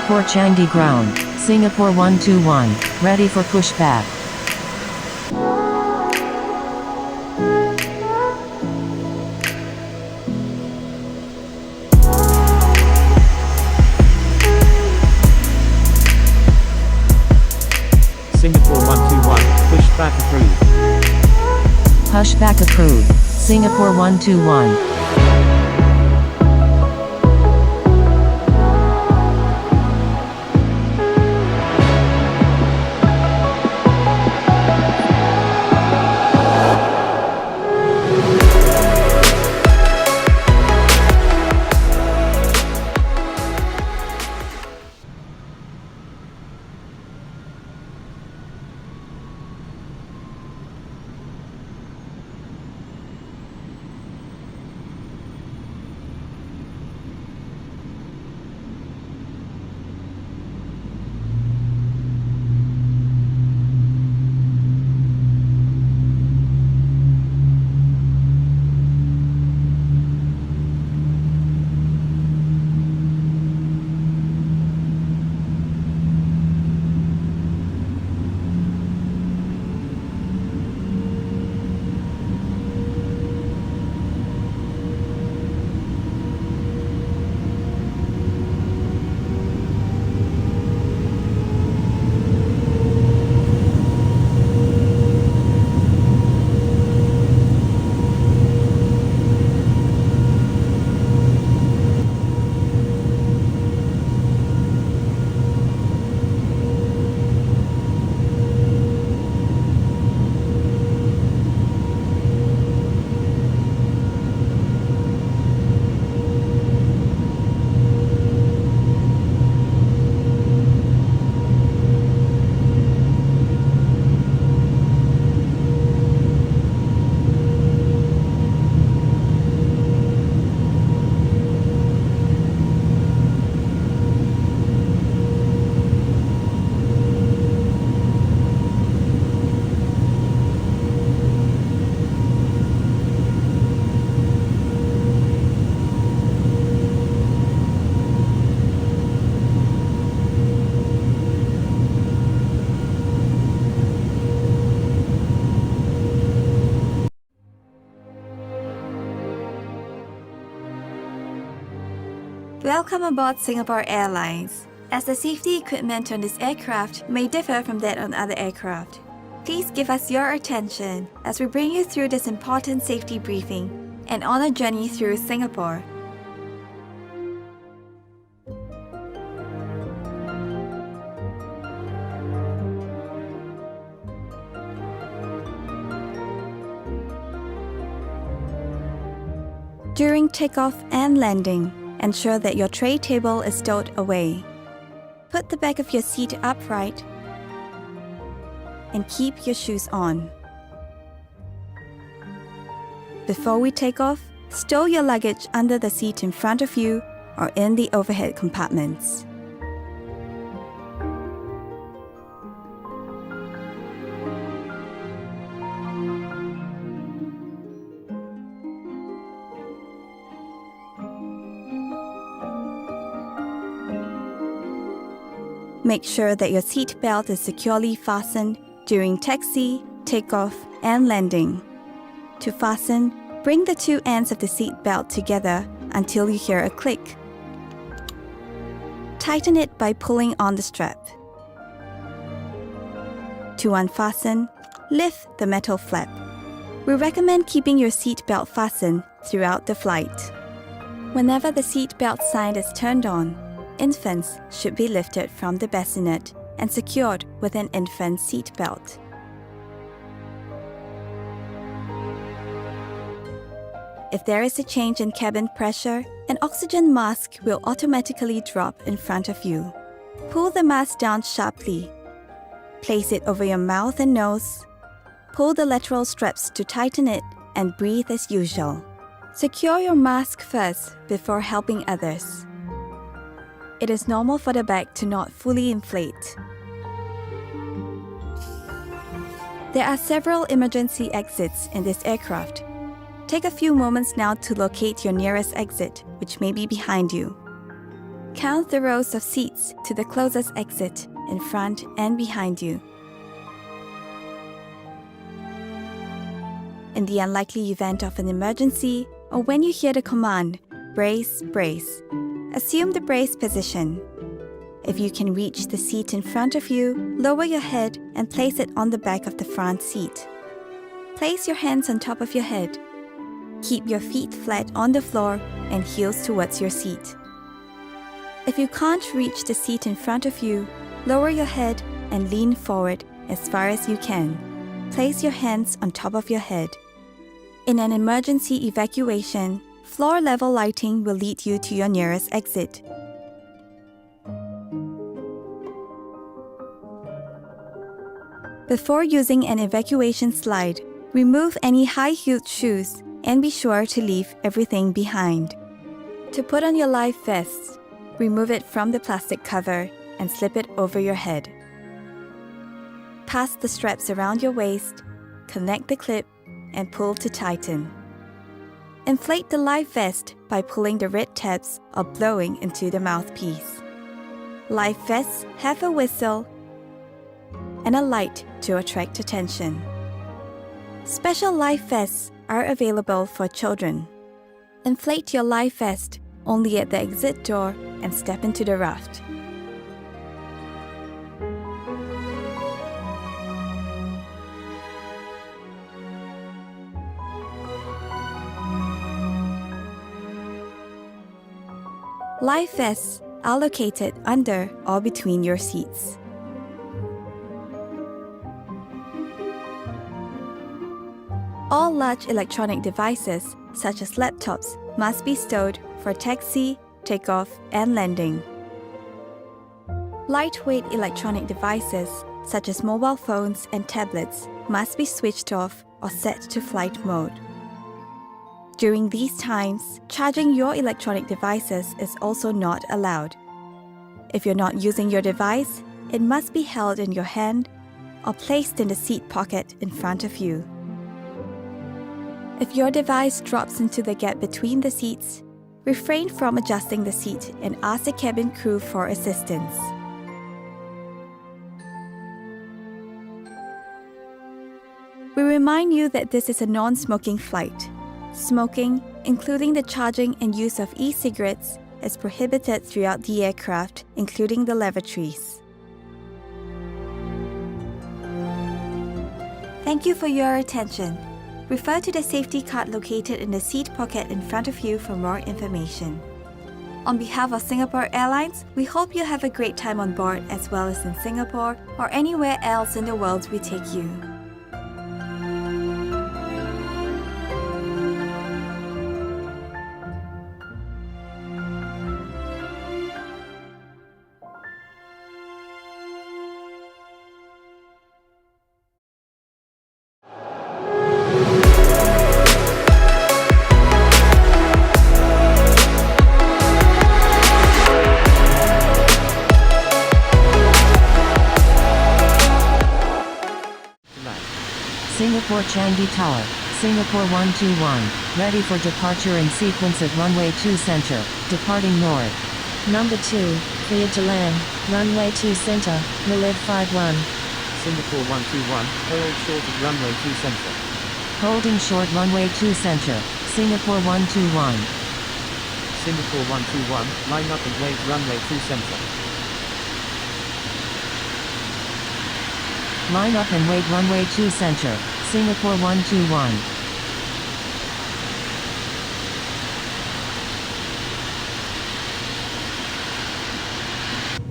Singapore Changi ground, Singapore 121, ready for pushback. Singapore 121, pushback approved. Pushback approved, Singapore 121. Welcome aboard Singapore Airlines. As the safety equipment on this aircraft may differ from that on other aircraft, please give us your attention as we bring you through this important safety briefing and on a journey through Singapore. During takeoff and landing, ensure that your tray table is stowed away. Put the back of your seat upright and keep your shoes on. Before we take off, stow your luggage under the seat in front of you or in the overhead compartments. Make sure that your seat belt is securely fastened during taxi, takeoff, and landing. To fasten, Bring the two ends of the seat belt together until you hear a click. Tighten it by pulling on the strap. To unfasten, lift the metal flap. We recommend keeping your seat belt fastened throughout the flight. Whenever the seat belt sign is turned on, infants should be lifted from the bassinet and secured with an infant seat belt. If there is a change in cabin pressure, an oxygen mask will automatically drop in front of you. Pull the mask down sharply. Place it over your mouth and nose. Pull the lateral straps to tighten it and breathe as usual. Secure your mask first before helping others. It is normal for the bag to not fully inflate. There are several emergency exits in this aircraft. Take a few moments now to locate your nearest exit, which may be behind you. Count the rows of seats to the closest exit in front and behind you. In the unlikely event of an emergency, or when you hear the command, brace, brace, assume the brace position. If you can reach the seat in front of you, lower your head and place it on the back of the front seat. Place your hands on top of your head. Keep your feet flat on the floor and heels towards your seat. If you can't reach the seat in front of you, lower your head and lean forward as far as you can. Place your hands on top of your head. In an emergency evacuation, floor-level lighting will lead you to your nearest exit. Before using an evacuation slide, remove any high-heeled shoes and be sure to leave everything behind. To put on your life vest, remove it from the plastic cover and slip it over your head. Pass the straps around your waist, connect the clip, and pull to tighten. Inflate the life vest by pulling the red tabs or blowing into the mouthpiece. Life vests have a whistle and a light to attract attention. Special life vests are available for children. Inflate your life vest only at the exit door and step into the raft. Life vests are located under or between your seats. All large electronic devices, such as laptops, must be stowed for taxi, takeoff, and landing. Lightweight electronic devices, such as mobile phones and tablets, must be switched off or set to flight mode. During these times, charging your electronic devices is also not allowed. If you're not using your device, it must be held in your hand or placed in the seat pocket in front of you. If your device drops into the gap between the seats, refrain from adjusting the seat and ask the cabin crew for assistance. We remind you that this is a non-smoking flight. Smoking, including the charging and use of e-cigarettes, is prohibited throughout the aircraft, including the lavatories. Thank you for your attention. Refer to the safety card located in the seat pocket in front of you for more information. On behalf of Singapore Airlines, we hope you have a great time on board as well as in Singapore or anywhere else in the world we take you. Singapore Changi Tower, Singapore 121, ready for departure in sequence at runway 2 center, departing north. Number 2, cleared to land, runway 2 center, Malib 51. Singapore 121, hold short at runway 2 center. Holding short runway 2 center, Singapore 121. Singapore 121, line up and wait runway 2 center. Line up and wait runway 2 center, Singapore 121.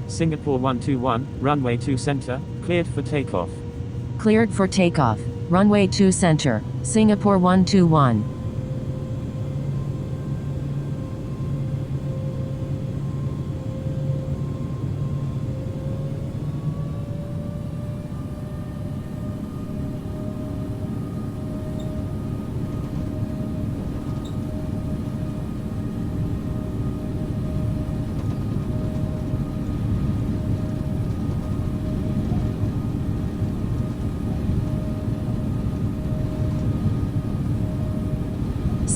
Singapore 121, runway 2 center, cleared for takeoff. Cleared for takeoff, runway 2 center, Singapore 121.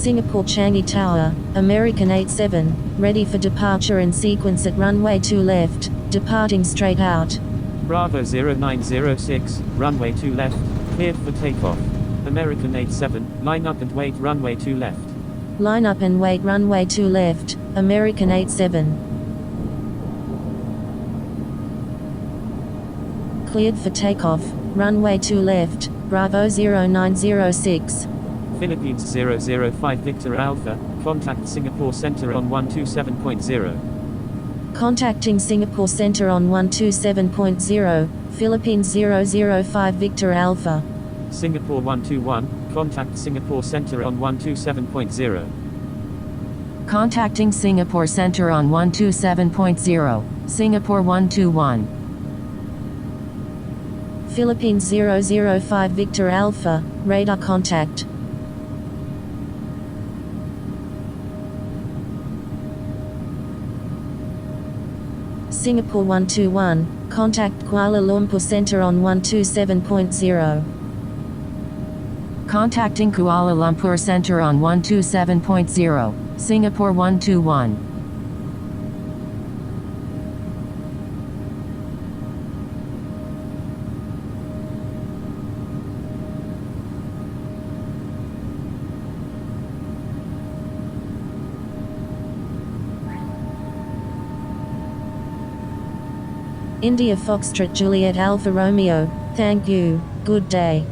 Singapore Changi Tower, American 87, ready for departure and sequence at runway 2 left, departing straight out. Bravo 0906, runway 2 left, cleared for takeoff. American 87, line up and wait runway 2 left. Line up and wait runway 2 left, American 87. Cleared for takeoff, runway 2 left, Bravo 0906. Philippines 005 Victor Alpha, contact Singapore Center on 127.0. Contacting Singapore Center on 127.0, Philippines 005 Victor Alpha. Singapore 121, contact Singapore Center on 127.0. Contacting Singapore Center on 127.0, Singapore 121. Philippines 005 Victor Alpha, radar contact. Singapore 121, contact Kuala Lumpur Center on 127.0. Contacting Kuala Lumpur Center on 127.0, Singapore 121. India Foxtrot Juliet Alpha Romeo, thank you, good day.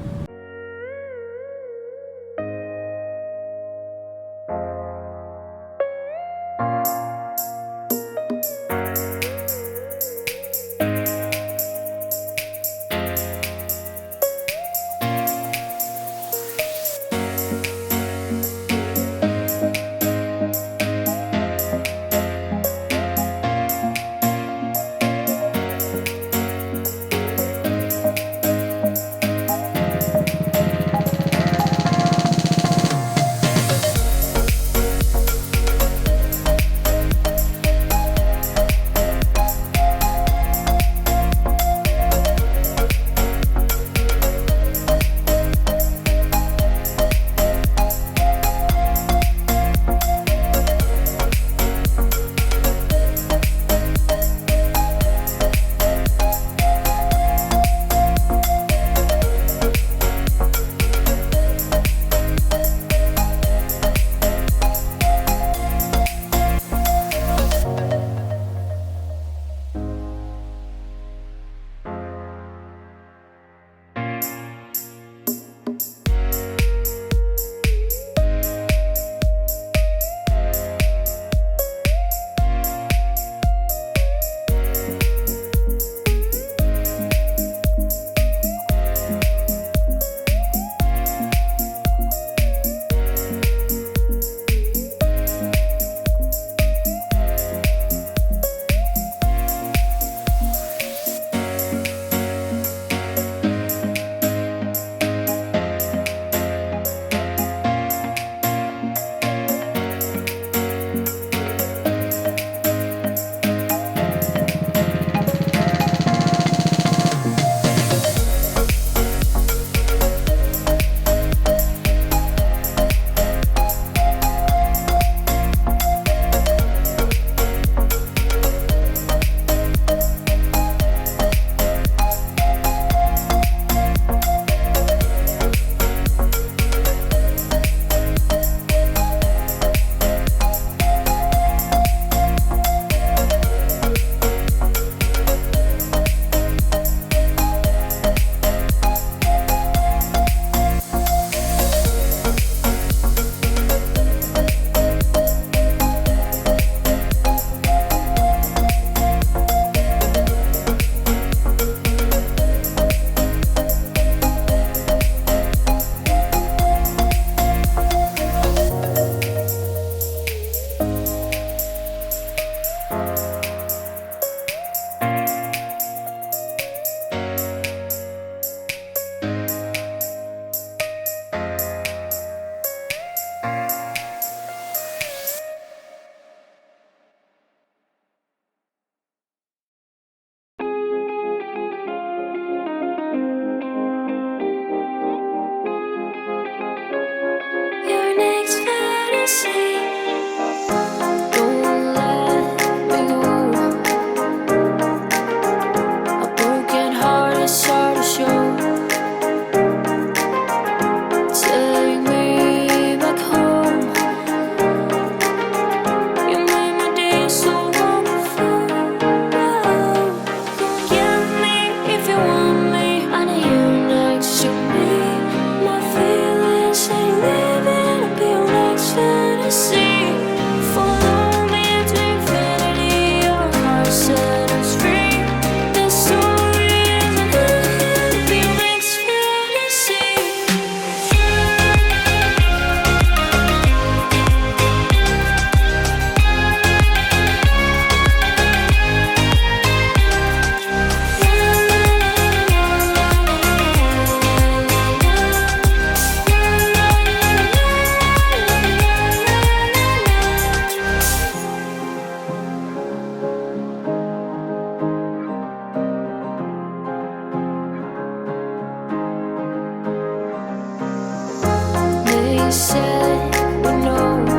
said we know